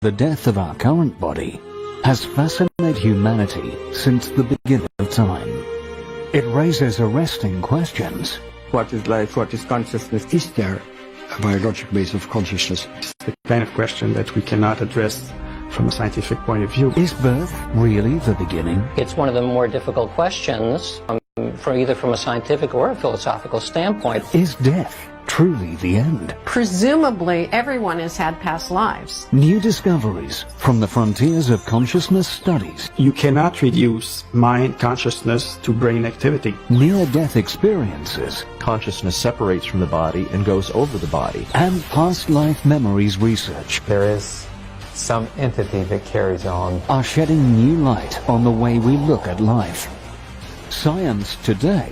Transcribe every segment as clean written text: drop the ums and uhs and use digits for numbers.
The death of our current body has fascinated humanity since the beginning of time. It raises arresting questions. What is life? What is consciousness? Is there a biological base of consciousness? It's the kind of question that we cannot address from a scientific point of view. Is birth really the beginning? It's one of the more difficult questions either from a scientific or a philosophical standpoint. Is death truly the end? Presumably, everyone has had past lives. New discoveries from the frontiers of consciousness studies. You cannot reduce mind consciousness to brain activity. Near-death experiences. Consciousness separates from the body and goes over the body. And past life memories research. There is some entity that carries on. Are shedding new light on the way we look at life. Science today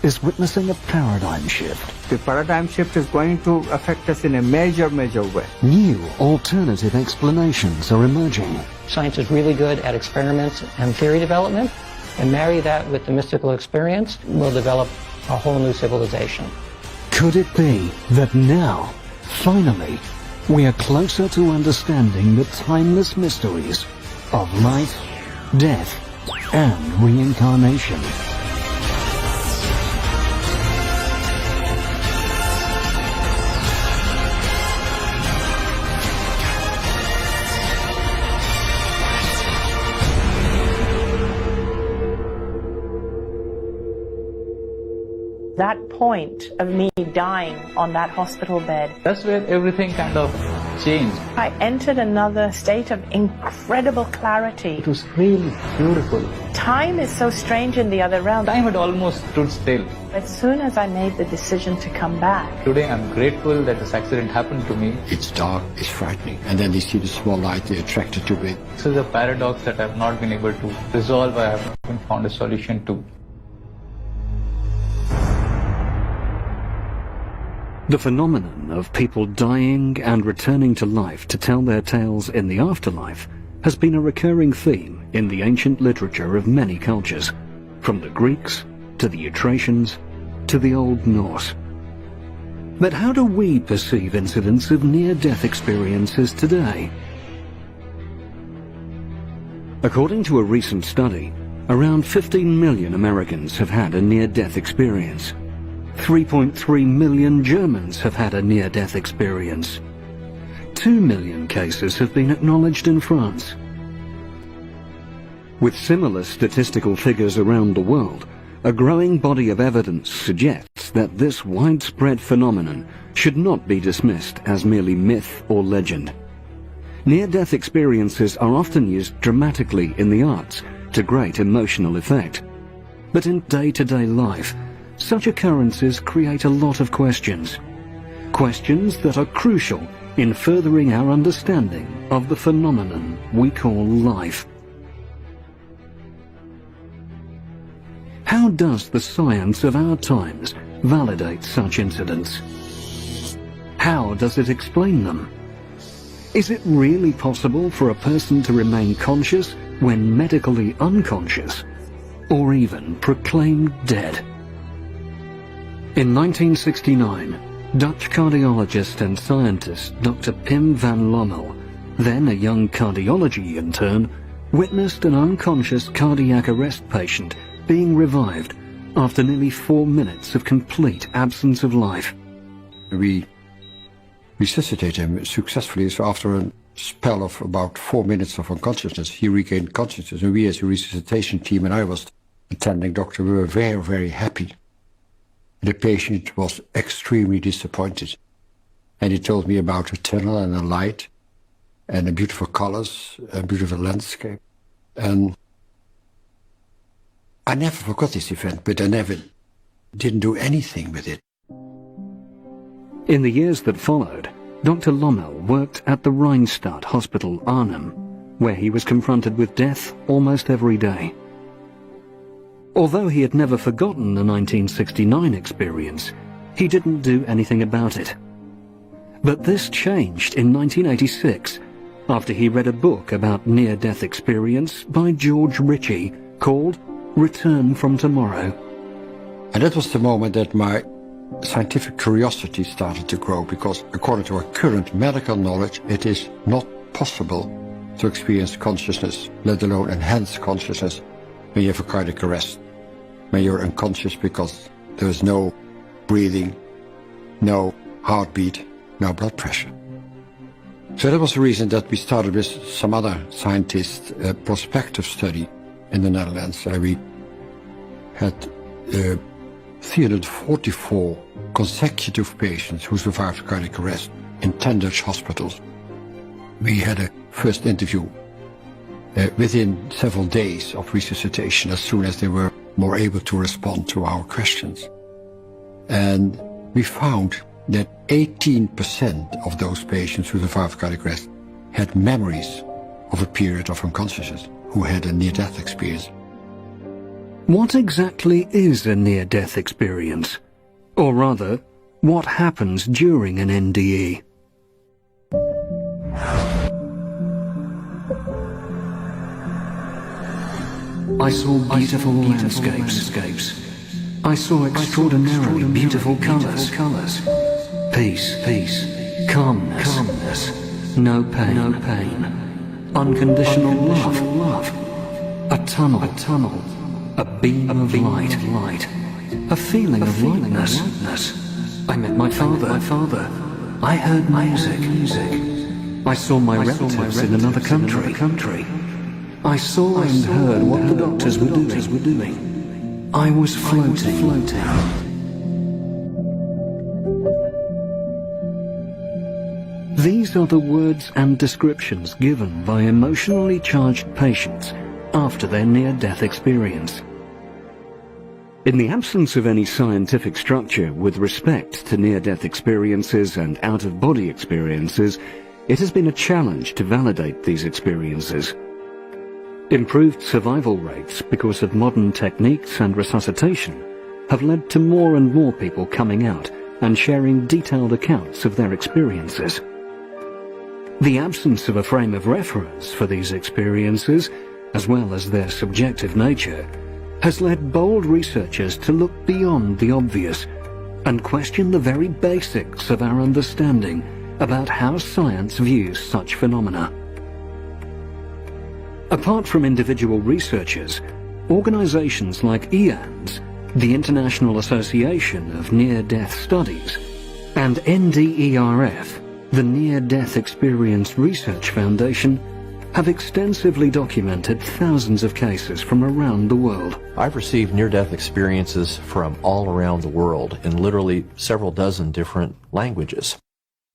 is witnessing a paradigm shift. The paradigm shift is going to affect us in a major way. New alternative explanations are emerging. Science is really good at experiments and theory development, and marry that with the mystical experience, we'll develop a whole new civilization. Could it be that now, finally, we are closer to understanding the timeless mysteries of life, death, and reincarnation? That point of me dying on that hospital bed, that's where everything kind of changed. I entered another state of incredible clarity. It was really beautiful. Time is so strange in the other realm. Time had almost stood still. As soon as I made the decision to come back. Today I'm grateful that this accident happened to me. It's dark, it's frightening. And then they see the small light, they're attracted to it. This is a paradox that I've not been able to resolve. I haven't found a solution to. The phenomenon of people dying and returning to life to tell their tales in the afterlife has been a recurring theme in the ancient literature of many cultures, from the Greeks to the Etruscans to the Old Norse. But how do we perceive incidents of near-death experiences today? According to a recent study, around 15 million Americans have had a near-death experience. 3.3 million Germans have had a near-death experience. 2 million cases have been acknowledged in France. With similar statistical figures around the world, a growing body of evidence suggests that this widespread phenomenon should not be dismissed as merely myth or legend. Near-death experiences are often used dramatically in the arts to great emotional effect. But in day-to-day life, such occurrences create a lot of questions. Questions that are crucial in furthering our understanding of the phenomenon we call life. How does the science of our times validate such incidents? How does it explain them? Is it really possible for a person to remain conscious when medically unconscious, or even proclaimed dead? In 1969, Dutch cardiologist and scientist Dr. Pim van Lommel, then a young cardiology intern, witnessed an unconscious cardiac arrest patient being revived after nearly 4 minutes of complete absence of life. We resuscitated him successfully, so after a spell of about 4 minutes of unconsciousness, he regained consciousness, and we as a resuscitation team, and I was attending doctor, we were very, very happy. The patient was extremely disappointed, and he told me about a tunnel and a light and the beautiful colors, a beautiful landscape. And I never forgot this event, but I never didn't do anything with it. In the years that followed, Dr. Lommel worked at the Rheinstadt Hospital, Arnhem, where he was confronted with death almost every day. Although he had never forgotten the 1969 experience, he didn't do anything about it. But this changed in 1986, after he read a book about near-death experience by George Ritchie called Return from Tomorrow. And that was the moment that my scientific curiosity started to grow, because according to our current medical knowledge, it is not possible to experience consciousness, let alone enhance consciousness, when you have a cardiac arrest, when you're unconscious because there is no breathing, no heartbeat, no blood pressure. So that was the reason that we started with some other scientists a prospective study in the Netherlands. We had 344 consecutive patients who survived cardiac arrest in 10 Dutch hospitals. We had a first interview within several days of resuscitation, as soon as they were more able to respond to our questions. And we found that 18% of those patients who survived cardiac arrest had memories of a period of unconsciousness, who had a near-death experience. What exactly is a near-death experience? Or rather, what happens during an NDE? I saw beautiful landscapes. I saw extraordinarily beautiful colours. Peace, calmness, no pain, unconditional love, a tunnel, a beam of light, a feeling of lightness. I met my father. I heard music. I saw my relatives in another country. I saw and heard what the doctors were doing. I was floating. These are the words and descriptions given by emotionally charged patients after their near-death experience. In the absence of any scientific structure with respect to near-death experiences and out-of-body experiences, it has been a challenge to validate these experiences. Improved survival rates because of modern techniques and resuscitation have led to more and more people coming out and sharing detailed accounts of their experiences. The absence of a frame of reference for these experiences, as well as their subjective nature, has led bold researchers to look beyond the obvious and question the very basics of our understanding about how science views such phenomena. Apart from individual researchers, organizations like IANS, the International Association of Near-Death Studies, and NDERF, the Near-Death Experience Research Foundation, have extensively documented thousands of cases from around the world. I've received near-death experiences from all around the world in literally several dozen different languages.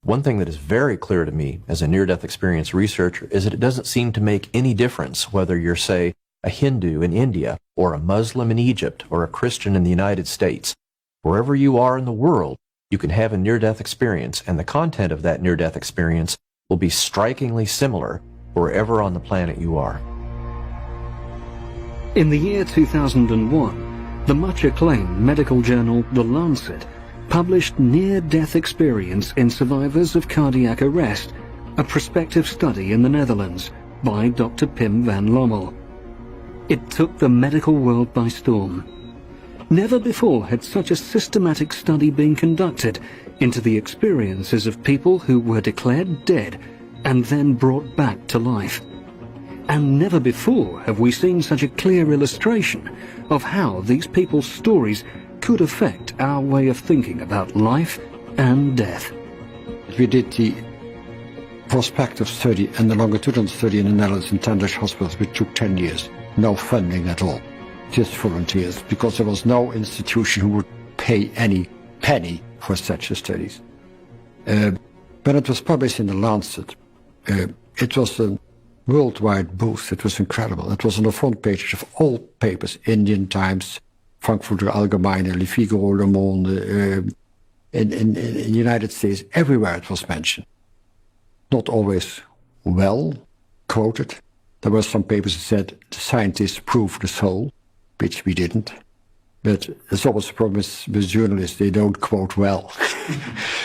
One thing that is very clear to me as a near-death experience researcher is that it doesn't seem to make any difference whether you're, say, a Hindu in India, or a Muslim in Egypt, or a Christian in the United States. Wherever you are in the world, you can have a near-death experience, and the content of that near-death experience will be strikingly similar wherever on the planet you are. In the year 2001, the much-acclaimed medical journal The Lancet published Near-Death Experience in Survivors of Cardiac Arrest, a prospective study in the Netherlands by Dr. Pim van Lommel. It took the medical world by storm. Never before had such a systematic study been conducted into the experiences of people who were declared dead and then brought back to life. And never before have we seen such a clear illustration of how these people's stories could affect our way of thinking about life and death. We did the prospective study and the longitudinal study in the Netherlands in 10 Dutch hospitals, which took 10 years. No funding at all, just volunteers, because there was no institution who would pay any penny for such studies. When it was published in the Lancet, it was a worldwide boost. It was incredible. It was on the front pages of all papers, Indian Times, Frankfurter Allgemeine, Le Figaro, Le Monde, in the United States, everywhere it was mentioned. Not always well quoted. There were some papers that said the scientists proved the soul, which we didn't. But it's always a problem with journalists, they don't quote well.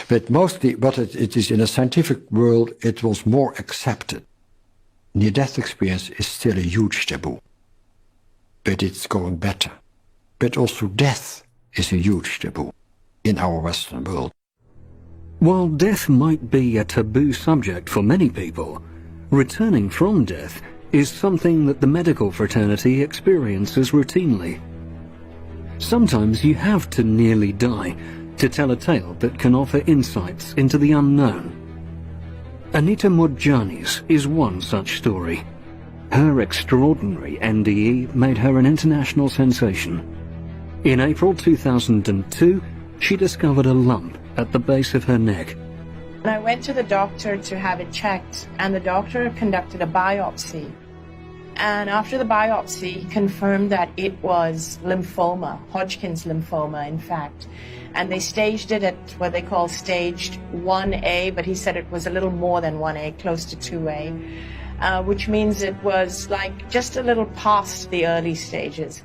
But mostly, but it is in a scientific world, it was more accepted. Near-death experience is still a huge taboo, but it's going better. But also death is a huge taboo in our Western world. While death might be a taboo subject for many people, Returning from death is something that the medical fraternity experiences routinely. Sometimes you have to nearly die to tell a tale that can offer insights into the unknown. Anita Murjani's is one such story. Her extraordinary NDE made her an international sensation. In April 2002, she discovered a lump at the base of her neck. I went to the doctor to have it checked, and the doctor conducted a biopsy. And after the biopsy, he confirmed that it was lymphoma, Hodgkin's lymphoma, in fact. And they staged it at what they call staged 1A, but he said it was a little more than 1A, close to 2A, which means it was like just a little past the early stages.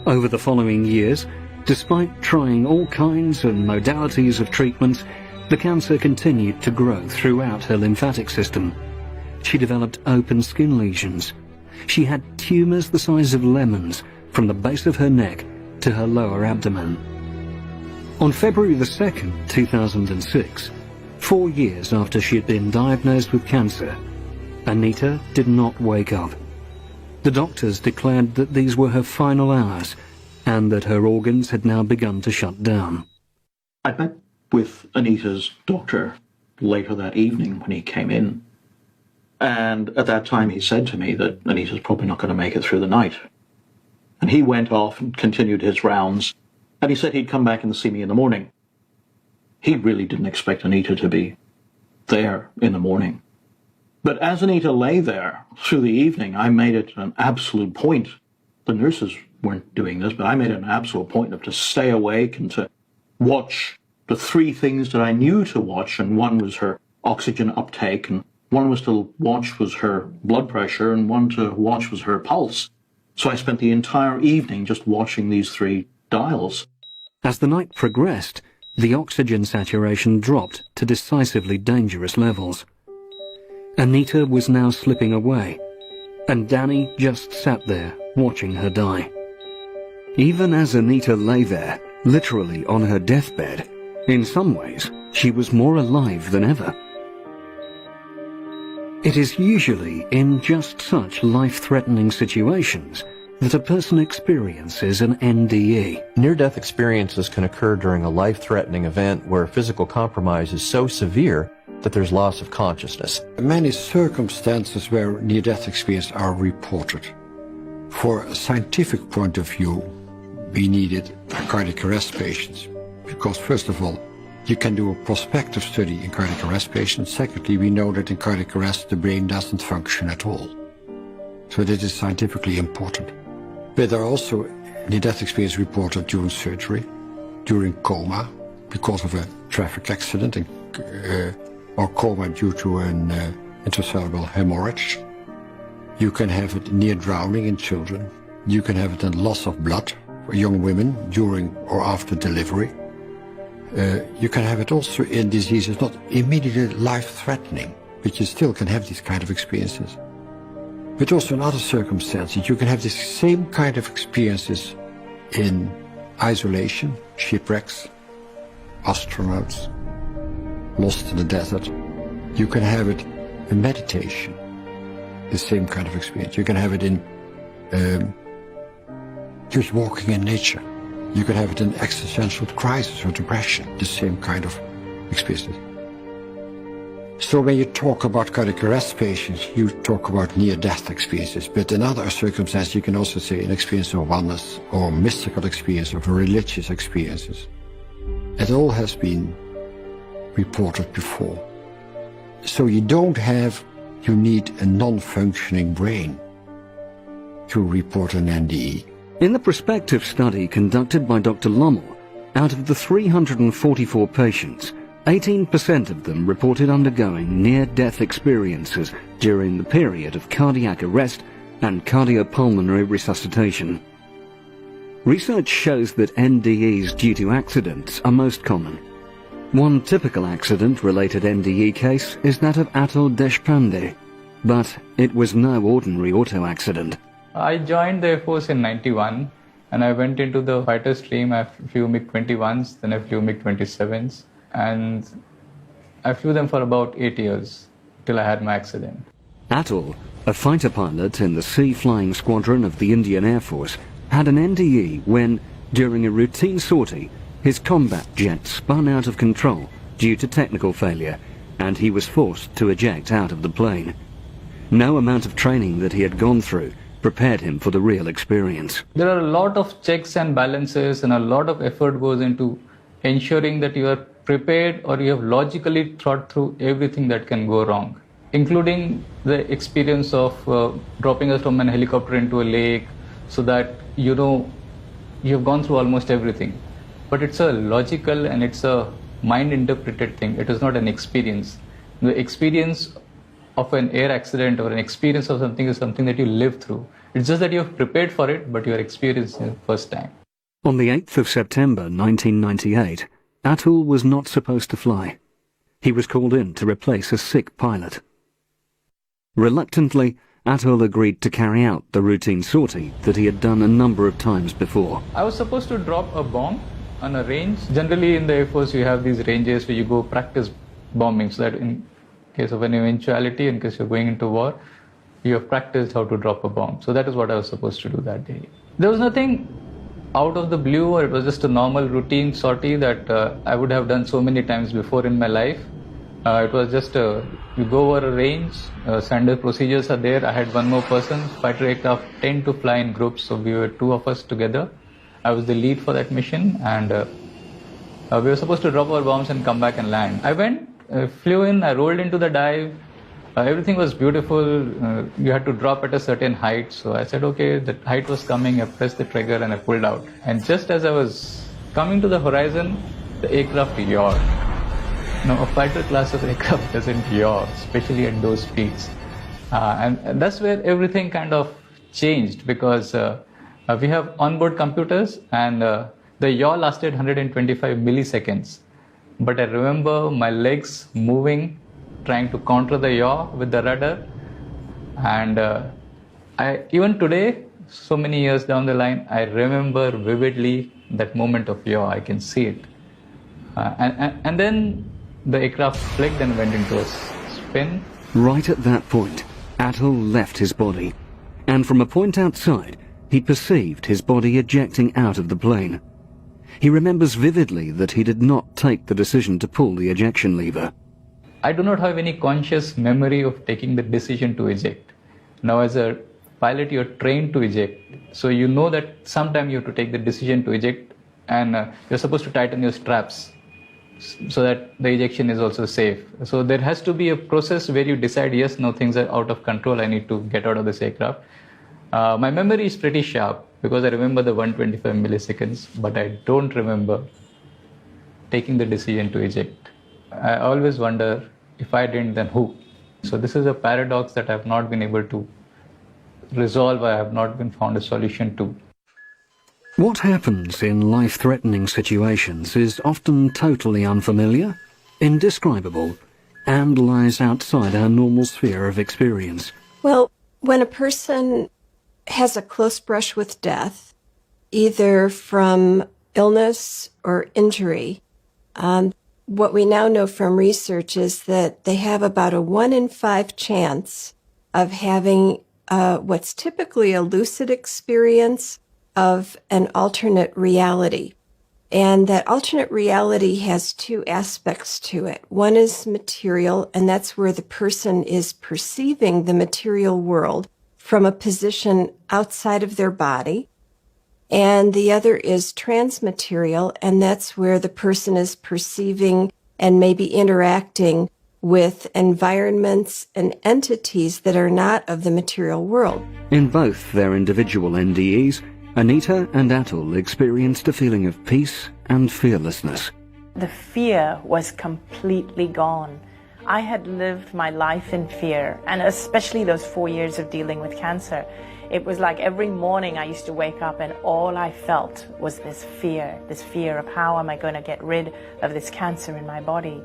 Over the following years, despite trying all kinds and modalities of treatments, the cancer continued to grow throughout her lymphatic system. She developed open skin lesions. She had tumours the size of lemons from the base of her neck to her lower abdomen. On February the 2nd, 2006, 4 years after she had been diagnosed with cancer, Anita did not wake up. The doctors declared that these were her final hours and that her organs had now begun to shut down. I met with Anita's doctor later that evening when he came in. And at that time he said to me that Anita's probably not going to make it through the night. And he went off and continued his rounds, and he said he'd come back and see me in the morning. He really didn't expect Anita to be there in the morning. But as Anita lay there through the evening, I made it an absolute point. The nurses weren't doing this, but I made it an absolute point of to stay awake and to watch the 3 things that I knew to watch, and one was her oxygen uptake, and one was to watch was her blood pressure, and one to watch was her pulse. So I spent the entire evening just watching these 3 dials. As the night progressed, the oxygen saturation dropped to decisively dangerous levels. Anita was now slipping away, and Danny just sat there watching her die. Even as Anita lay there, literally on her deathbed, in some ways, she was more alive than ever. It is usually in just such life-threatening situations that a person experiences an NDE. Near-death experiences can occur during a life-threatening event where physical compromise is so severe that there's loss of consciousness. Many circumstances where near-death experiences are reported. For a scientific point of view, we needed cardiac arrest patients because, first of all, you can do a prospective study in cardiac arrest patients. Secondly, we know that in cardiac arrest the brain doesn't function at all. So this is scientifically important. But there are also near-death experiences reported during surgery, during coma because of a traffic accident, or coma due to an intracerebral hemorrhage. You can have it near drowning in children. You can have it in loss of blood for young women during or after delivery. You can have it also in diseases not immediately life-threatening, but you still can have these kind of experiences. But also in other circumstances, you can have the same kind of experiences in isolation, shipwrecks, astronauts, lost in the desert. You can have it in meditation, the same kind of experience. You can have it in just walking in nature. You can have it in existential crisis or depression, the same kind of experiences. So when you talk about cardiac arrest patients, you talk about near-death experiences. But in other circumstances, you can also say an experience of oneness or mystical experience of religious experiences. It all has been reported before. So you need a non-functioning brain to report an NDE. In the prospective study conducted by Dr. Lommel, out of the 344 patients, 18% of them reported undergoing near-death experiences during the period of cardiac arrest and cardiopulmonary resuscitation. Research shows that NDEs due to accidents are most common. One typical accident-related NDE case is that of Atul Deshpande, but it was no ordinary auto accident. I joined the Air Force in '91, and I went into the fighter stream. I flew MiG-21s, then I flew MiG-27s, and I flew them for about 8 years till I had my accident. Atul, a fighter pilot in the Sea Flying Squadron of the Indian Air Force, had an NDE when, during a routine sortie, his combat jet spun out of control due to technical failure, and he was forced to eject out of the plane. No amount of training that he had gone through prepared him for the real experience. There are a lot of checks and balances, and a lot of effort goes into ensuring that you are prepared or you have logically thought through everything that can go wrong, including the experience of dropping us from an helicopter into a lake, so that you know you have gone through almost everything. But it's a logical and it's a mind-interpreted thing. It is not an experience. The experience of an air accident or an experience of something is something that you live through. It's just that you have prepared for it, but you are experiencing it first time. On the 8th of September 1998, Atul was not supposed to fly. He was called in to replace a sick pilot. Reluctantly, Atul agreed to carry out the routine sortie that he had done a number of times before. I was supposed to drop a bomb on a range. Generally in the Air Force you have these ranges where you go practice bombing, so that in case of an eventuality, in case you're going into war, you have practiced how to drop a bomb. So that is what I was supposed to do that day. There was nothing out of the blue, or it was just a normal routine sortie that I would have done so many times before in my life. It was just you go over a range, standard procedures are there. I had one more person. Fighter aircraft tend to fly in groups, so we were two of us together. I was the lead for that mission, and we were supposed to drop our bombs and come back and land. I went, flew in, I rolled into the dive. Everything was beautiful. You had to drop at a certain height. So I said, okay, the height was coming. I pressed the trigger and I pulled out. And just as I was coming to the horizon, the aircraft yawed. Now, a fighter class of aircraft doesn't yaw, especially at those speeds. And that's where everything kind of changed, because we have onboard computers, and the yaw lasted 125 milliseconds. But I remember my legs moving, trying to counter the yaw with the rudder. And even today, so many years down the line, I remember vividly that moment of yaw. I can see it. And then the aircraft flicked and went into a spin. Right at that point, Atul left his body, and from a point outside, he perceived his body ejecting out of the plane. He remembers vividly that he did not take the decision to pull the ejection lever. I do not have any conscious memory of taking the decision to eject. Now, as a pilot, you're trained to eject. So you know that sometime you have to take the decision to eject, and you're supposed to tighten your straps so that the ejection is also safe. So there has to be a process where you decide, yes, now things are out of control, I need to get out of this aircraft. My memory is pretty sharp because I remember the 125 milliseconds, but I don't remember taking the decision to eject. I always wonder, if I didn't, then who? So this is a paradox that I have not been able to resolve. I have not been found a solution to. What happens in life-threatening situations is often totally unfamiliar, indescribable, and lies outside our normal sphere of experience. Well, when a person has a close brush with death, either from illness or injury, what we now know from research is that they have about a 1 in 5 chance of having what's typically a lucid experience of an alternate reality. And that alternate reality has 2 aspects to it. One is material, and that's where the person is perceiving the material world from a position outside of their body. And the other is transmaterial, and that's where the person is perceiving and maybe interacting with environments and entities that are not of the material world. In both their individual NDEs, Anita and Atul experienced a feeling of peace and fearlessness. The fear was completely gone. I had lived my life in fear, and especially those 4 years of dealing with cancer. It was like every morning I used to wake up and all I felt was this fear of how am I going to get rid of this cancer in my body.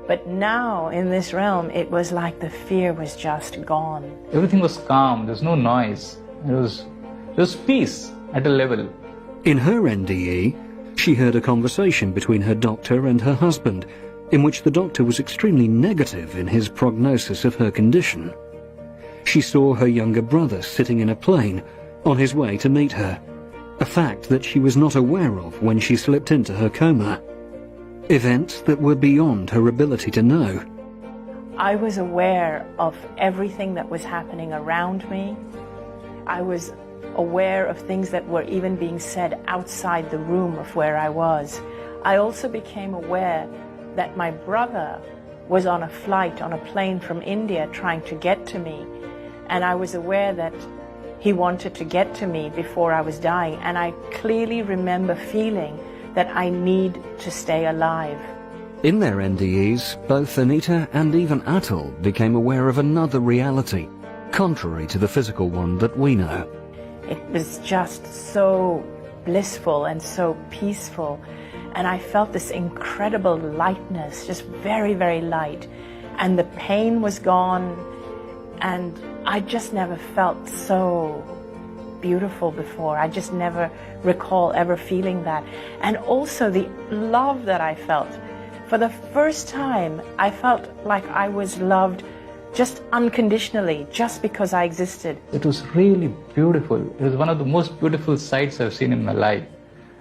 But now in this realm, it was like the fear was just gone. Everything was calm, there's no noise. There was peace at a level. In her NDE, she heard a conversation between her doctor and her husband, in which the doctor was extremely negative in his prognosis of her condition. She saw her younger brother sitting in a plane on his way to meet her, a fact that she was not aware of when she slipped into her coma. Events that were beyond her ability to know. I was aware of everything that was happening around me. I was aware of things that were even being said outside the room of where I was. I also became aware that my brother was on a flight, on a plane from India trying to get to me. And I was aware that he wanted to get to me before I was dying. And I clearly remember feeling that I need to stay alive. In their NDEs, both Anita and even Atul became aware of another reality, contrary to the physical one that we know. It was just so blissful and so peaceful. And I felt this incredible lightness, just very, very light. And the pain was gone. And I just never felt so beautiful before. I just never recall ever feeling that. And also the love that I felt. For the first time, I felt like I was loved just unconditionally, just because I existed. It was really beautiful. It was one of the most beautiful sights I've seen in my life.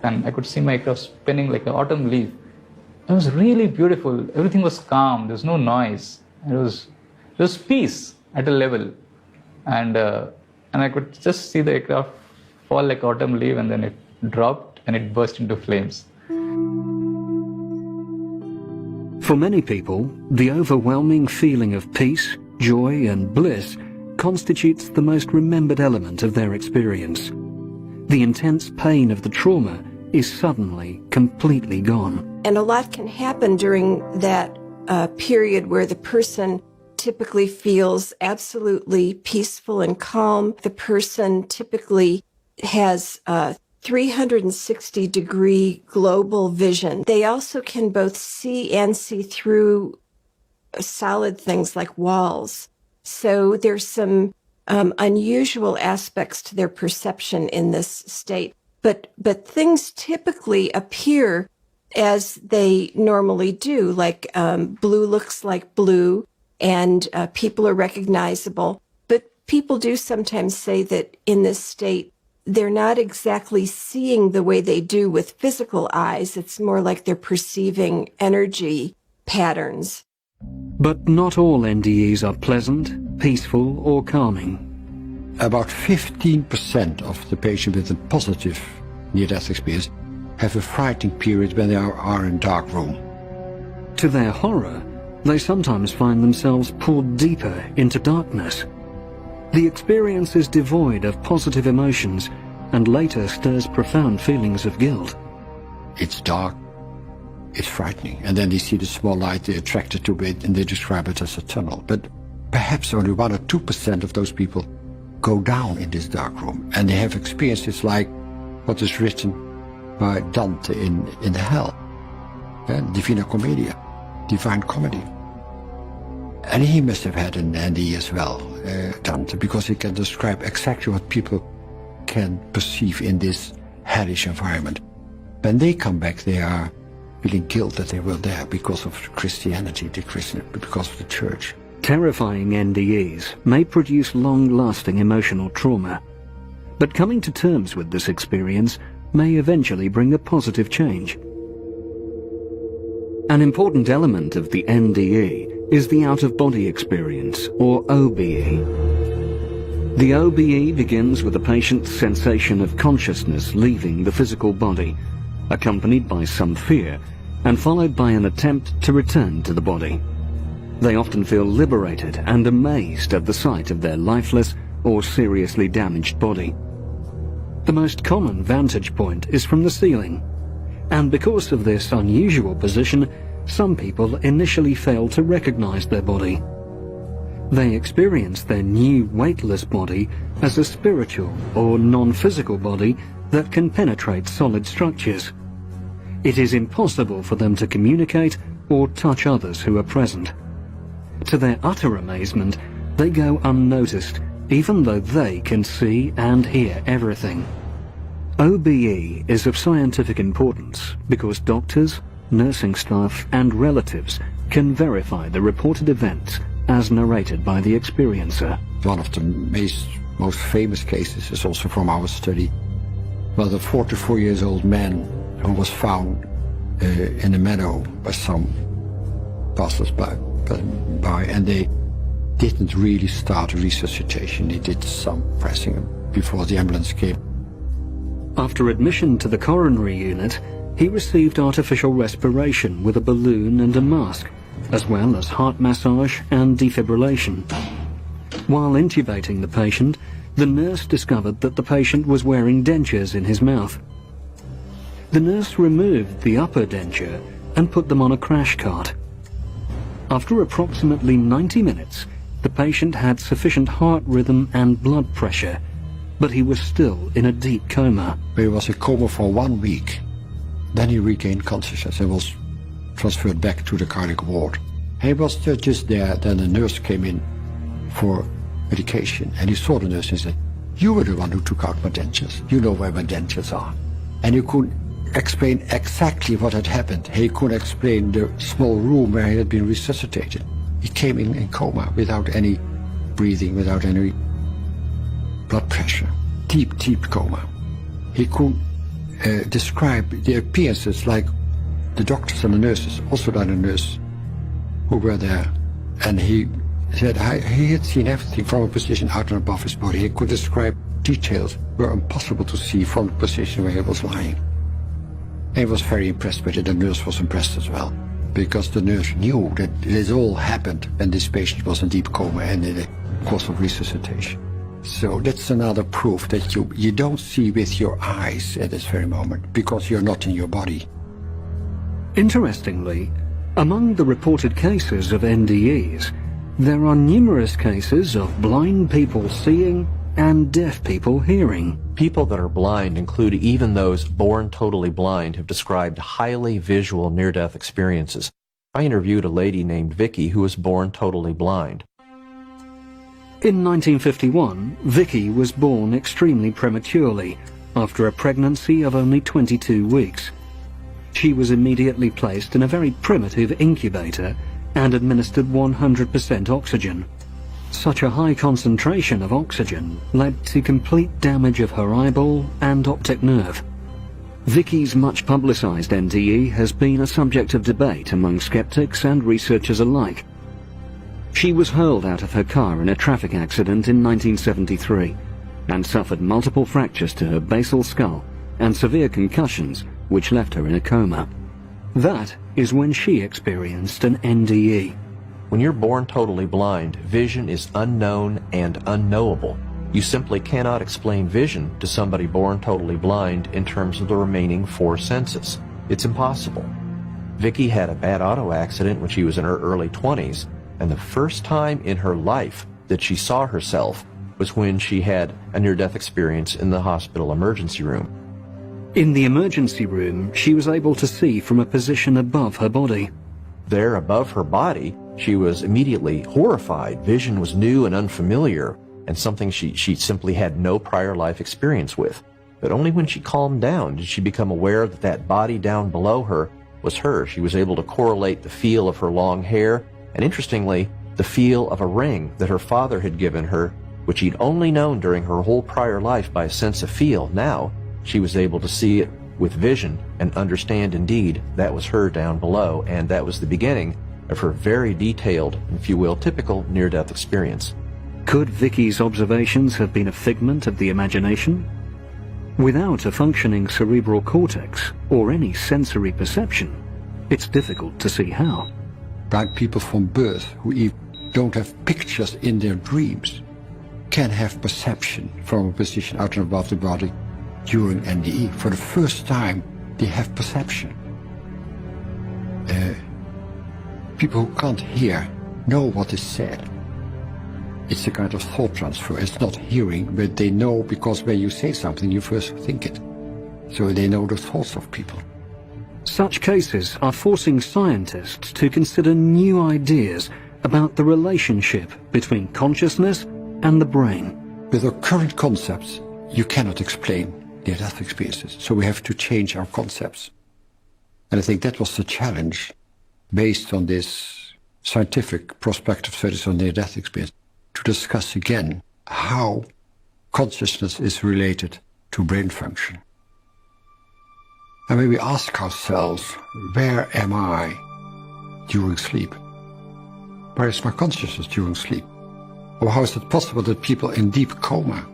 And I could see myself spinning like an autumn leaf. It was really beautiful. Everything was calm. There was no noise. There was peace at a level. And I could just see the aircraft fall like autumn leaf, and then it dropped and it burst into flames. For many people, the overwhelming feeling of peace, joy and bliss constitutes the most remembered element of their experience. The intense pain of the trauma is suddenly completely gone. And a lot can happen during that period where the person typically feels absolutely peaceful and calm. The person typically has 360-degree global vision. They also can both see and see through solid things like walls. So there's some unusual aspects to their perception in this state. But things typically appear as they normally do, like blue looks like blue, and people are recognizable. But people do sometimes say that in this state, they're not exactly seeing the way they do with physical eyes. It's more like they're perceiving energy patterns. But not all NDEs are pleasant, peaceful or calming. About 15% of the patients with a positive near-death experience have a frightening period when they are in a dark room. To their horror, they sometimes find themselves pulled deeper into darkness. The experience is devoid of positive emotions and later stirs profound feelings of guilt. It's dark, it's frightening, and then they see the small light, they're attracted to it, and they describe it as a tunnel. But perhaps only 1 or 2% of those people go down in this dark room, and they have experiences like what is written by Dante in the Hell, Divina Commedia, Divine Comedy. And he must have had an NDE as well, Dante, because he can describe exactly what people can perceive in this hellish environment. When they come back, they are feeling guilt that they were there because of Christianity, because of the church. Terrifying NDEs may produce long-lasting emotional trauma, but coming to terms with this experience may eventually bring a positive change. An important element of the NDE is the out-of-body experience, or OBE. The OBE begins with a patient's sensation of consciousness leaving the physical body, accompanied by some fear, and followed by an attempt to return to the body. They often feel liberated and amazed at the sight of their lifeless or seriously damaged body. The most common vantage point is from the ceiling, and because of this unusual position, some people initially fail to recognize their body. They experience their new weightless body as a spiritual or non-physical body that can penetrate solid structures. It is impossible for them to communicate or touch others who are present. To their utter amazement, they go unnoticed, even though they can see and hear everything. OBE is of scientific importance because doctors, nursing staff and relatives can verify the reported events as narrated by the experiencer. One of the most famous cases is also from our study. Well, the 44-year-old man who was found in a meadow by some passers-by, and they didn't really start a resuscitation. They did some pressing before the ambulance came. After admission to the coronary unit, he received artificial respiration with a balloon and a mask, as well as heart massage and defibrillation. While intubating the patient, the nurse discovered that the patient was wearing dentures in his mouth. The nurse removed the upper denture and put them on a crash cart. After approximately 90 minutes, the patient had sufficient heart rhythm and blood pressure, but he was still in a deep coma. He was in coma for 1 week. Then he regained consciousness and was transferred back to the cardiac ward. He was just there, then the nurse came in for medication, and he saw the nurse and said, "You were the one who took out my dentures. You know where my dentures are." And he could explain exactly what had happened. He could explain the small room where he had been resuscitated. He came in coma without any breathing, without any blood pressure. Deep coma. He could describe the appearances like the doctors and the nurses, also like the nurse who were there. And he said he had seen everything from a position out and above his body. He could describe details were impossible to see from the position where he was lying. He was very impressed with it. The nurse was impressed as well, because the nurse knew that this all happened when this patient was in deep coma and in the course of resuscitation. So that's another proof that you don't see with your eyes at this very moment, because you're not in your body. Interestingly, among the reported cases of NDEs, there are numerous cases of blind people seeing and deaf people hearing. People that are blind, including even those born totally blind, have described highly visual near-death experiences. I interviewed a lady named Vicky who was born totally blind. In 1951, Vicky was born extremely prematurely, after a pregnancy of only 22 weeks. She was immediately placed in a very primitive incubator and administered 100% oxygen. Such a high concentration of oxygen led to complete damage of her eyeball and optic nerve. Vicky's much publicized NDE has been a subject of debate among skeptics and researchers alike. She was hurled out of her car in a traffic accident in 1973 and suffered multiple fractures to her basal skull and severe concussions, which left her in a coma. That is when she experienced an NDE. When you're born totally blind, vision is unknown and unknowable. You simply cannot explain vision to somebody born totally blind in terms of the remaining 4 senses. It's impossible. Vicky had a bad auto accident when she was in her early 20s, and the first time in her life that she saw herself was when she had a near-death experience in the hospital emergency room. In the emergency room, she was able to see from a position above her body. There, above her body, she was immediately horrified. Vision was new and unfamiliar, and something she simply had no prior life experience with. But only when she calmed down did she become aware that that body down below her was her. She was able to correlate the feel of her long hair, and interestingly, the feel of a ring that her father had given her, which he'd only known during her whole prior life by a sense of feel. Now, she was able to see it with vision and understand indeed that was her down below, and that was the beginning of her very detailed, if you will, typical near-death experience. Could Vicky's observations have been a figment of the imagination? Without a functioning cerebral cortex or any sensory perception, it's difficult to see how. Blind people from birth who even don't have pictures in their dreams can have perception from a position out and above the body during NDE. For the first time, they have perception. People who can't hear know what is said. It's a kind of thought transfer. It's not hearing, but they know, because when you say something, you first think it. So they know the thoughts of people. Such cases are forcing scientists to consider new ideas about the relationship between consciousness and the brain. With our current concepts, you cannot explain near-death experiences, so we have to change our concepts. And I think that was the challenge based on this scientific prospective studies on near-death experience to discuss again how consciousness is related to brain function. And when we ask ourselves, where am I during sleep? Where is my consciousness during sleep? Or how is it possible that people in deep coma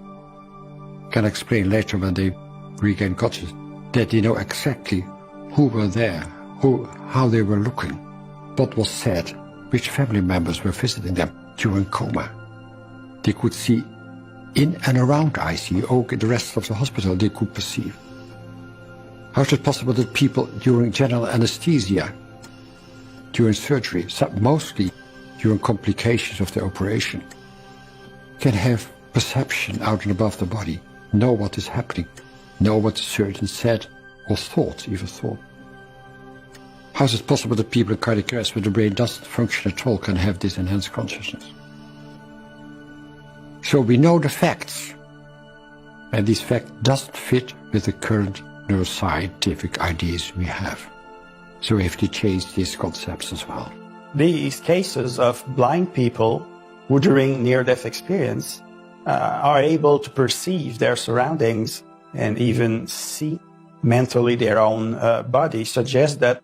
can explain later when they regain consciousness that they know exactly who were there, how they were looking, what was said, which family members were visiting them during coma. They could see in and around ICU, okay, the rest of the hospital they could perceive. How is it possible that people during general anesthesia, during surgery, mostly during complications of the operation, can have perception out and above the body, know what is happening, know what the surgeon said or thought, even thought? How is it possible that people in cardiac arrest where the brain doesn't function at all can have this enhanced consciousness? So we know the facts, and these facts doesn't fit with the current neuroscientific ideas we have. So we have to change these concepts as well. These cases of blind people who during near-death experience are able to perceive their surroundings and even see mentally their own body suggest that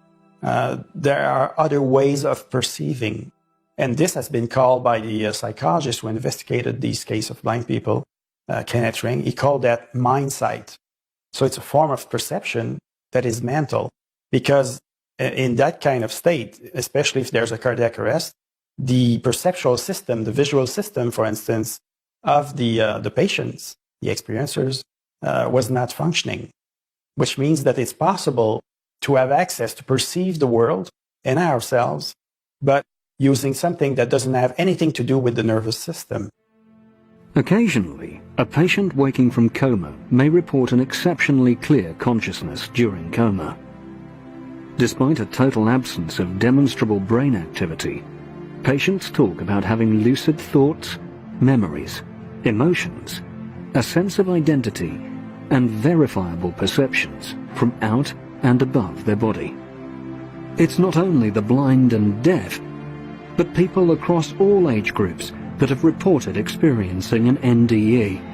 there are other ways of perceiving. And this has been called by the psychologist who investigated these cases of blind people, Kenneth Ring, he called that mind sight. So it's a form of perception that is mental, because in that kind of state, especially if there's a cardiac arrest, the perceptual system, the visual system, for instance, of the patients, the experiencers, was not functioning, which means that it's possible to have access to perceive the world and ourselves, but using something that doesn't have anything to do with the nervous system. Occasionally, a patient waking from coma may report an exceptionally clear consciousness during coma. Despite a total absence of demonstrable brain activity, patients talk about having lucid thoughts, memories, emotions, a sense of identity, and verifiable perceptions from out and above their body. It's not only the blind and deaf, but people across all age groups that have reported experiencing an NDE.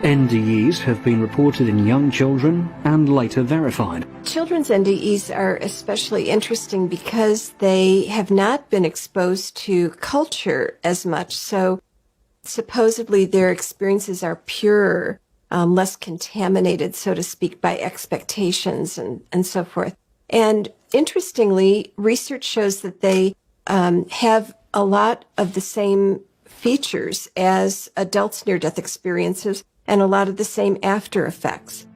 NDEs have been reported in young children and later verified. Children's NDEs are especially interesting because they have not been exposed to culture as much, so supposedly their experiences are purer, less contaminated, so to speak, by expectations and so forth. And interestingly, research shows that they have a lot of the same features as adults' near-death experiences and a lot of the same after effects.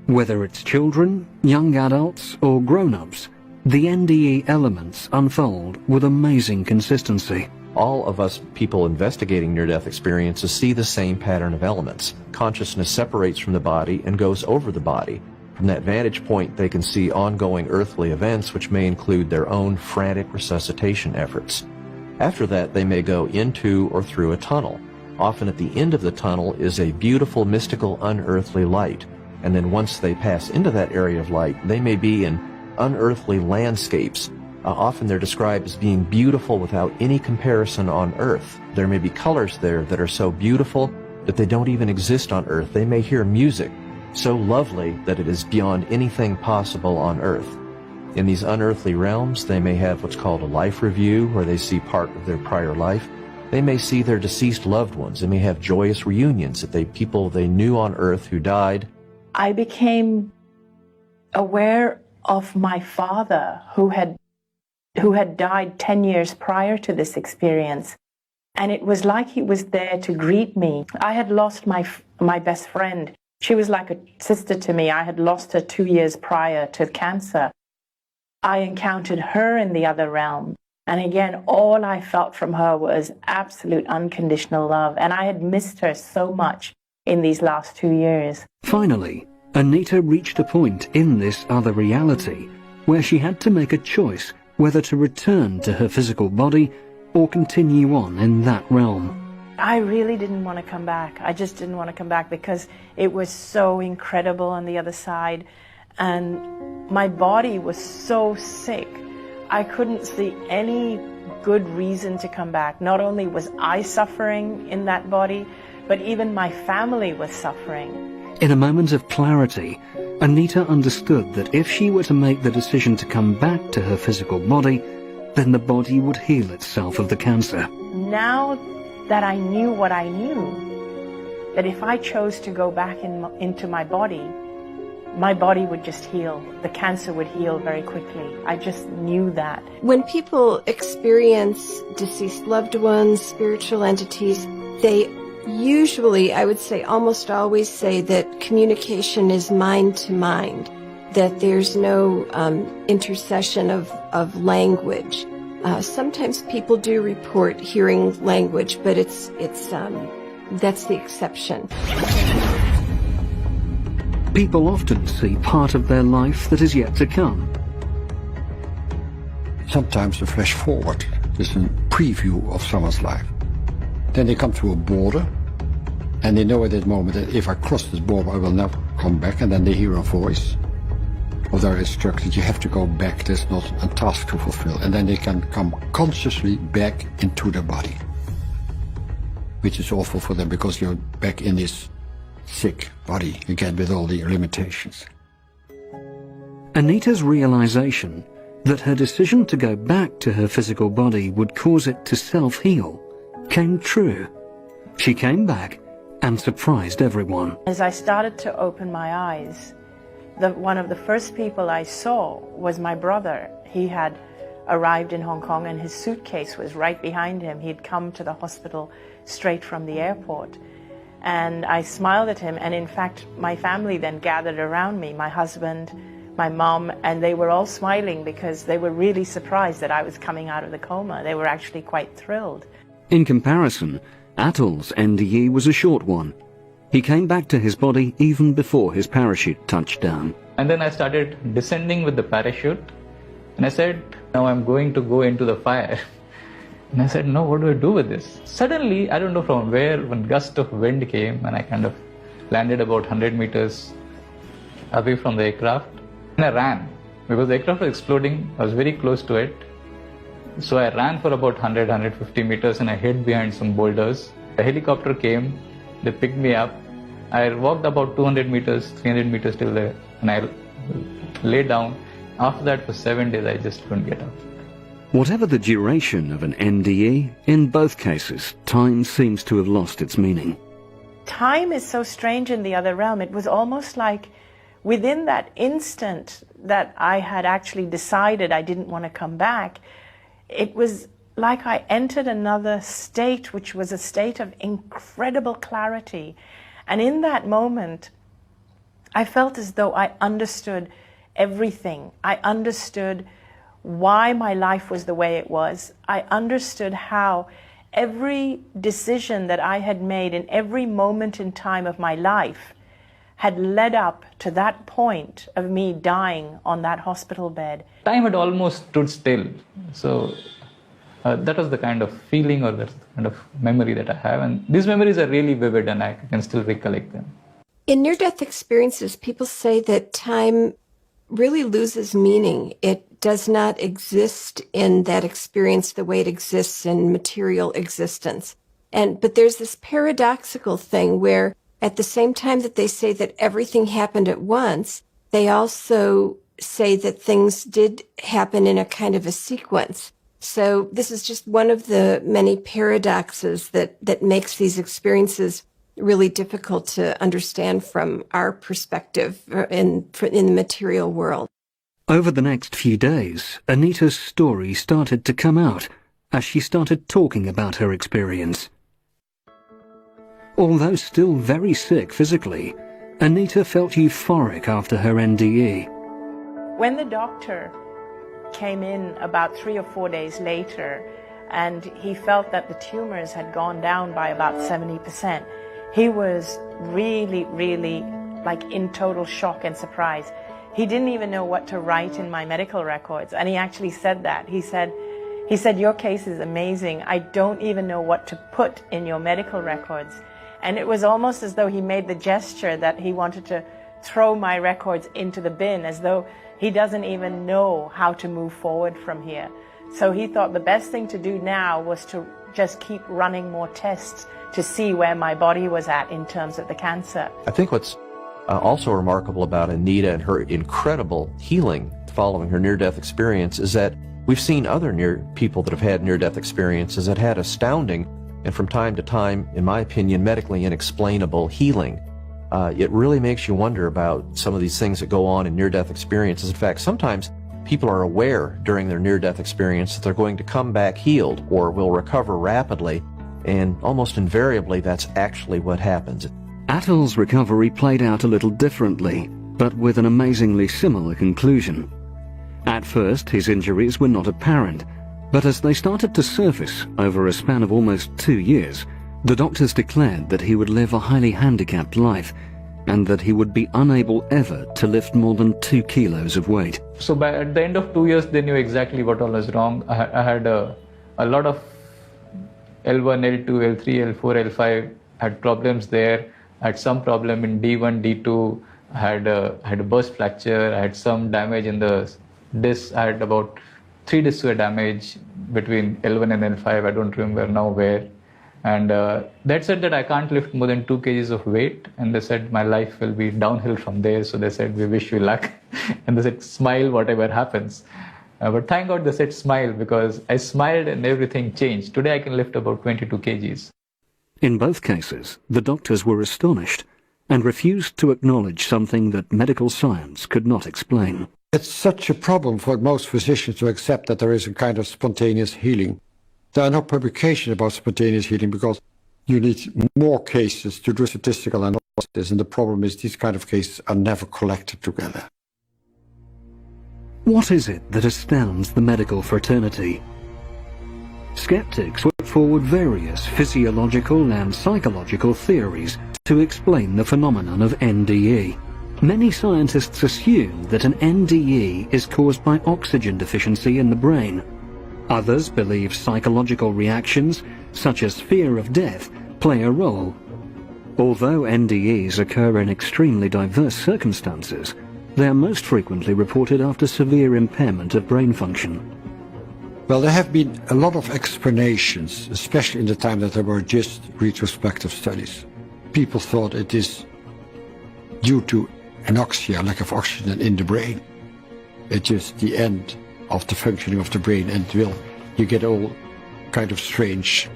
Whether it's children, young adults, or grown-ups, the NDE elements unfold with amazing consistency. All of us people investigating near-death experiences see the same pattern of elements. Consciousness separates from the body and goes over the body. From that vantage point, they can see ongoing earthly events which may include their own frantic resuscitation efforts. After that, they may go into or through a tunnel. Often at the end of the tunnel is a beautiful, mystical, unearthly light. And then once they pass into that area of light, they may be in unearthly landscapes. Often they're described as being beautiful without any comparison on Earth. There may be colors there that are so beautiful that they don't even exist on Earth. They may hear music so lovely that it is beyond anything possible on Earth. In these unearthly realms, they may have what's called a life review, where they see part of their prior life. They may see their deceased loved ones. They may have joyous reunions that people they knew on Earth who died. I became aware of my father who had died 10 years prior to this experience. And it was like he was there to greet me. I had lost my best friend. She was like a sister to me. I had lost her 2 years prior to cancer. I encountered her in the other realm. And again, all I felt from her was absolute unconditional love. And I had missed her so much in these last 2 years. Finally, Anita reached a point in this other reality where she had to make a choice whether to return to her physical body or continue on in that realm. I really didn't want to come back. I just didn't want to come back because it was so incredible on the other side. And my body was so sick. I couldn't see any good reason to come back. Not only was I suffering in that body, but even my family was suffering. In a moment of clarity, Anita understood that if she were to make the decision to come back to her physical body, then the body would heal itself of the cancer. Now that I knew what I knew, that if I chose to go back into my body would just heal. The cancer would heal very quickly. I just knew that. When people experience deceased loved ones, spiritual entities, they usually, I would say almost always say that communication is mind to mind, that there's no intercession of language. Sometimes people do report hearing language, but that's the exception. People often see part of their life that is yet to come. Sometimes a flash forward is a preview of someone's life. Then they come to a border, and they know at that moment that if I cross this border, I will never come back, and then they hear a voice, or they're instructed, you have to go back, there's not a task to fulfill, and then they can come consciously back into their body, which is awful for them because you're back in this sick body again with all the limitations. Anita's realization that her decision to go back to her physical body would cause it to self-heal came true. She came back and surprised everyone. As I started to open my eyes, one of the first people I saw was my brother. He had arrived in Hong Kong and his suitcase was right behind him. He'd come to the hospital straight from the airport. And I smiled at him, and in fact, my family then gathered around me, my husband, my mom, and they were all smiling because they were really surprised that I was coming out of the coma. They were actually quite thrilled. In comparison, Atul's NDE was a short one. He came back to his body even before his parachute touched down. And then I started descending with the parachute, and I said, now I'm going to go into the fire. And I said, no, what do I do with this? Suddenly, I don't know from where, one gust of wind came and I kind of landed about 100 meters away from the aircraft. And I ran because the aircraft was exploding. I was very close to it. So I ran for about 100, 150 meters and I hid behind some boulders. The helicopter came, they picked me up. I walked about 200 meters, 300 meters till there, and I lay down. After that, for 7 days, I just couldn't get up. Whatever the duration of an NDE, in both cases, time seems to have lost its meaning. Time is so strange in the other realm. It was almost like within that instant that I had actually decided I didn't want to come back, it was like I entered another state, which was a state of incredible clarity. And in that moment, I felt as though I understood everything. I understood why my life was the way it was. I understood how every decision that I had made in every moment in time of my life had led up to that point of me dying on that hospital bed. Time had almost stood still. So that was the kind of feeling or the kind of memory that I have. And these memories are really vivid and I can still recollect them. In near-death experiences, people say that time really loses meaning. It does not exist in that experience the way it exists in material existence. But there's this paradoxical thing where at the same time that they say that everything happened at once, they also say that things did happen in a kind of a sequence. So this is just one of the many paradoxes that makes these experiences really difficult to understand from our perspective in the material world. Over the next few days, Anita's story started to come out as she started talking about her experience. Although still very sick physically, Anita felt euphoric after her NDE. When the doctor came in about 3 or 4 days later, and he felt that the tumors had gone down by about 70%, he was really, really like in total shock and surprise. He didn't even know what to write in my medical records, and he actually said that. He said, your case is amazing. I don't even know what to put in your medical records. And it was almost as though he made the gesture that he wanted to throw my records into the bin, as though He doesn't even know how to move forward from here. So he thought the best thing to do now was to just keep running more tests to see where my body was at in terms of the cancer. I think what's also remarkable about Anita and her incredible healing following her near-death experience is that we've seen other people that have had near-death experiences that had astounding and from time to time, in my opinion, medically inexplainable healing. It really makes you wonder about some of these things that go on in near-death experiences. In fact, sometimes people are aware during their near-death experience that they're going to come back healed or will recover rapidly, and almost invariably that's actually what happens. Atul's recovery played out a little differently, but with an amazingly similar conclusion. At first, his injuries were not apparent, but as they started to surface over a span of almost 2 years, the doctors declared that he would live a highly handicapped life and that he would be unable ever to lift more than 2 kilos of weight. So at the end of 2 years, they knew exactly what all was wrong. I had a lot of L1, L2, L3, L4, L5, had problems there. I had some problem in D1, D2, I had a burst fracture, I had some damage in the disc. I had about 3 discs were damaged between L1 and L5, I don't remember now where. And that said that I can't lift more than 2 kgs of weight, and they said my life will be downhill from there. So they said, we wish you luck. And they said, smile whatever happens. But thank God they said smile, because I smiled and everything changed. Today I can lift about 22 kgs. In both cases, the doctors were astonished and refused to acknowledge something that medical science could not explain. It's such a problem for most physicians to accept that there is a kind of spontaneous healing. There are no publications about spontaneous healing because you need more cases to do statistical analysis, and the problem is these kind of cases are never collected together. What is it that astounds the medical fraternity? Skeptics put forward various physiological and psychological theories to explain the phenomenon of NDE. Many scientists assume that an NDE is caused by oxygen deficiency in the brain. Others believe psychological reactions, such as fear of death, play a role. Although NDEs occur in extremely diverse circumstances, they are most frequently reported after severe impairment of brain function. Well, there have been a lot of explanations, especially in the time that there were just retrospective studies. People thought it is due to anoxia, lack of oxygen in the brain. It's just the end of the functioning of the brain, and you get all kind of strange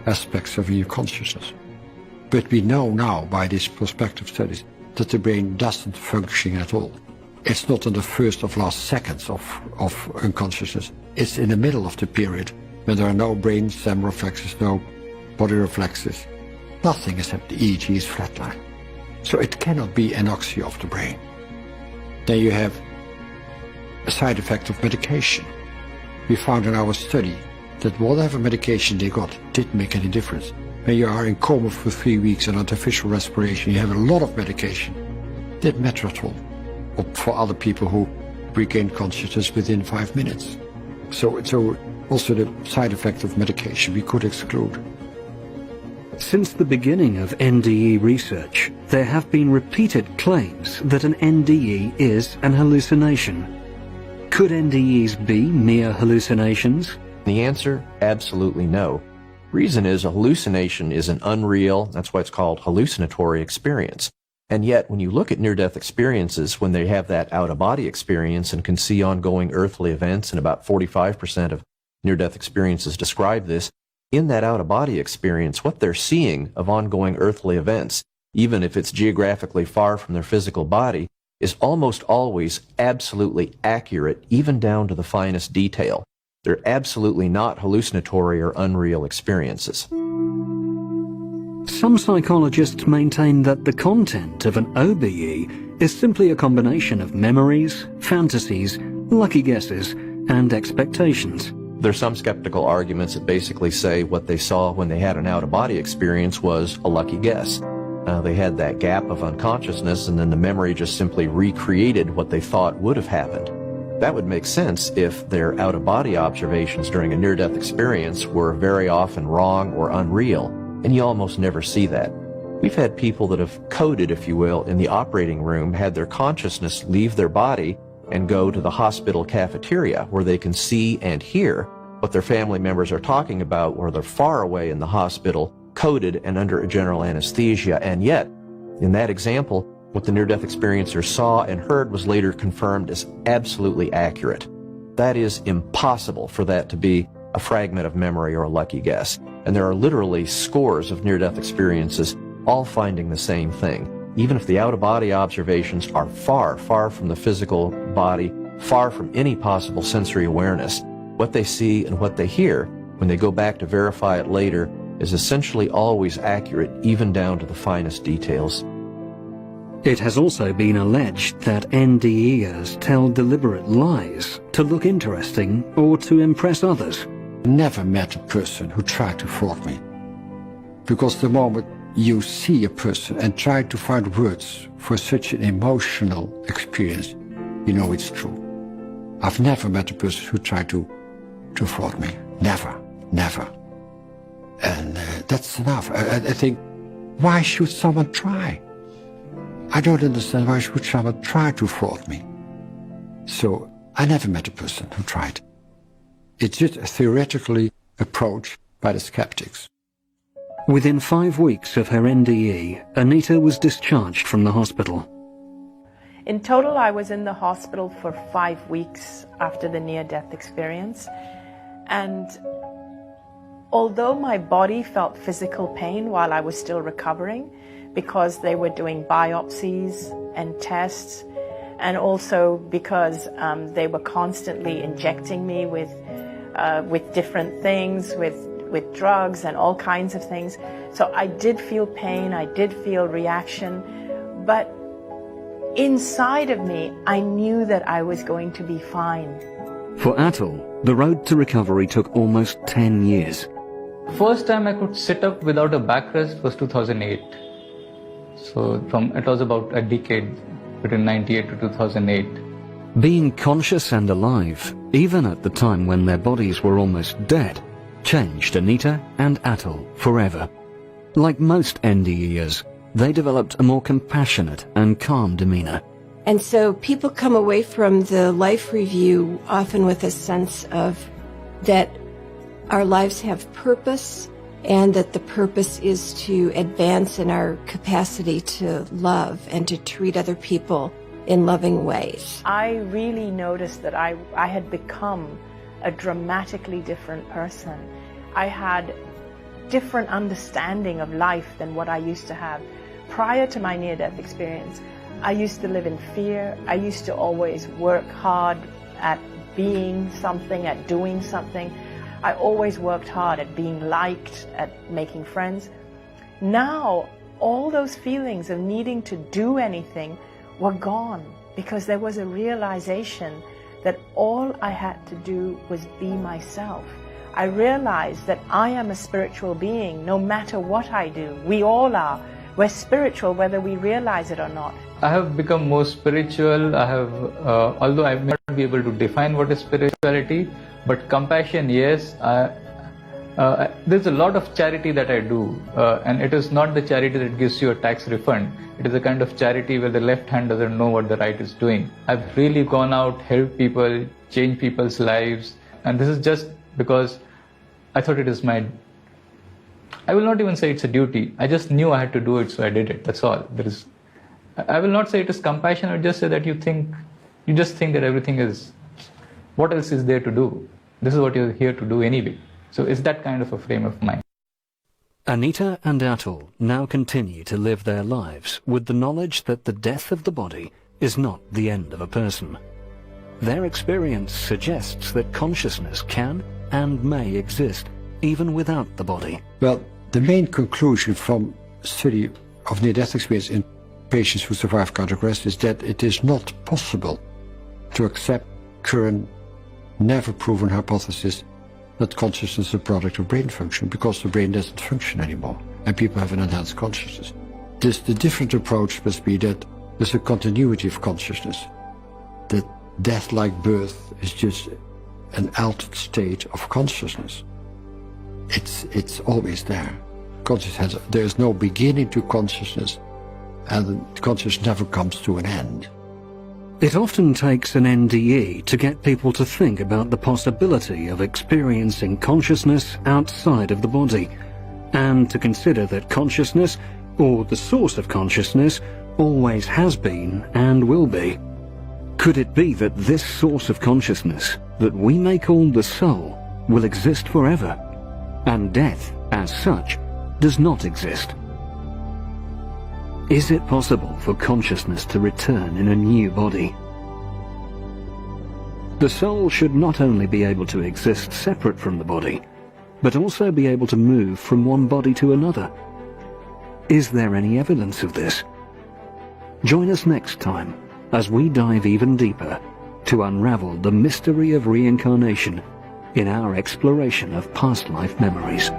aspects of your consciousness. But we know now by these prospective studies that the brain doesn't function at all. It's not in the first or last seconds of unconsciousness. It's in the middle of the period when there are no brain stem reflexes, no body reflexes. Nothing except the EEG is flatline. So it cannot be anoxia of the brain. Then you have a side effect of medication. We found in our study that whatever medication they got didn't make any difference. When you are in coma for 3 weeks on artificial respiration, you have a lot of medication. Didn't matter at all. Or for other people who regained consciousness within 5 minutes. So also the side effect of medication we could exclude. Since the beginning of NDE research, there have been repeated claims that an NDE is an hallucination. Could NDEs be mere hallucinations? The answer, absolutely no. Reason is a hallucination is an unreal, that's why it's called hallucinatory experience. And yet, when you look at near-death experiences, when they have that out-of-body experience and can see ongoing earthly events, and about 45% of near-death experiences describe this, in that out-of-body experience, what they're seeing of ongoing earthly events, even if it's geographically far from their physical body, is almost always absolutely accurate, even down to the finest detail. They're absolutely not hallucinatory or unreal experiences. Some psychologists maintain that the content of an OBE is simply a combination of memories, fantasies, lucky guesses, and expectations. There's some skeptical arguments that basically say what they saw when they had an out-of-body experience was a lucky guess. They had that gap of unconsciousness, and then the memory just simply recreated what they thought would have happened. That would make sense if their out-of-body observations during a near-death experience were very often wrong or unreal, and you almost never see that. We've had people that have coded, if you will, in the operating room, had their consciousness leave their body, and go to the hospital cafeteria where they can see and hear what their family members are talking about, where they're far away in the hospital, coded and under a general anesthesia. And yet, in that example, what the near-death experiencer saw and heard was later confirmed as absolutely accurate. That is impossible for that to be a fragment of memory or a lucky guess. And there are literally scores of near-death experiences all finding the same thing. Even if the out-of-body observations are far, far from the physical body, far from any possible sensory awareness, what they see and what they hear, when they go back to verify it later, is essentially always accurate, even down to the finest details. It has also been alleged that NDEers tell deliberate lies to look interesting or to impress others. Never met a person who tried to fraud me. Because the moment you see a person and try to find words for such an emotional experience, you know it's true. I've never met a person who tried to fraud me. Never, never. And that's enough. I think, why should someone try? I don't understand why should someone try to fraud me. So I never met a person who tried. It's just a theoretically approach by the skeptics. Within 5 weeks of her NDE, Anita was discharged from the hospital. In total, I was in the hospital for 5 weeks after the near-death experience. And although my body felt physical pain while I was still recovering, because they were doing biopsies and tests, and also because they were constantly injecting me with different things, with drugs and all kinds of things. So I did feel pain, I did feel reaction, but inside of me, I knew that I was going to be fine. For Atul, the road to recovery took almost 10 years. First time I could sit up without a backrest was 2008. So it was about a decade between 98 to 2008. Being conscious and alive, even at the time when their bodies were almost dead, changed Anita and Atul forever. Like most NDEers, they developed a more compassionate and calm demeanor. And so people come away from the life review often with a sense of that our lives have purpose, and that the purpose is to advance in our capacity to love and to treat other people in loving ways. I really noticed that I had become a dramatically different person. I had different understanding of life than what I used to have. Prior to my near-death experience, I used to live in fear. I used to always work hard at being something, at doing something. I always worked hard at being liked, at making friends. Now, all those feelings of needing to do anything were gone, because there was a realization that all I had to do was be myself. I realized that I am a spiritual being no matter what I do. We all are. We're spiritual whether we realize it or not. I have become more spiritual. Although I may not be able to define what is spirituality, but compassion, yes. There's a lot of charity that I do, and it is not the charity that gives you a tax refund. It is a kind of charity where the left hand doesn't know what the right is doing. I've really gone out, helped people, changed people's lives, and this is just because I thought it is I will not even say it's a duty. I just knew I had to do it, so I did it. That's all. I will not say it is compassion. I would just say that you just think that everything is, what else is there to do? This is what you're here to do anyway. So it's that kind of a frame of mind. Anita and Atul now continue to live their lives with the knowledge that the death of the body is not the end of a person. Their experience suggests that consciousness can and may exist even without the body. Well, the main conclusion from study of near-death experience in patients who survive cardiac arrest is that it is not possible to accept current, never-proven hypothesis that consciousness is a product of brain function, because the brain doesn't function anymore and people have an enhanced consciousness. The different approach must be that there's a continuity of consciousness, that death, like birth, is just an altered state of consciousness. It's always there. There is no beginning to consciousness, and consciousness never comes to an end. It often takes an NDE to get people to think about the possibility of experiencing consciousness outside of the body, and to consider that consciousness, or the source of consciousness, always has been and will be. Could it be that this source of consciousness, that we may call the soul, will exist forever, and death, as such, does not exist? Is it possible for consciousness to return in a new body? The soul should not only be able to exist separate from the body, but also be able to move from one body to another. Is there any evidence of this? Join us next time as we dive even deeper to unravel the mystery of reincarnation in our exploration of past life memories.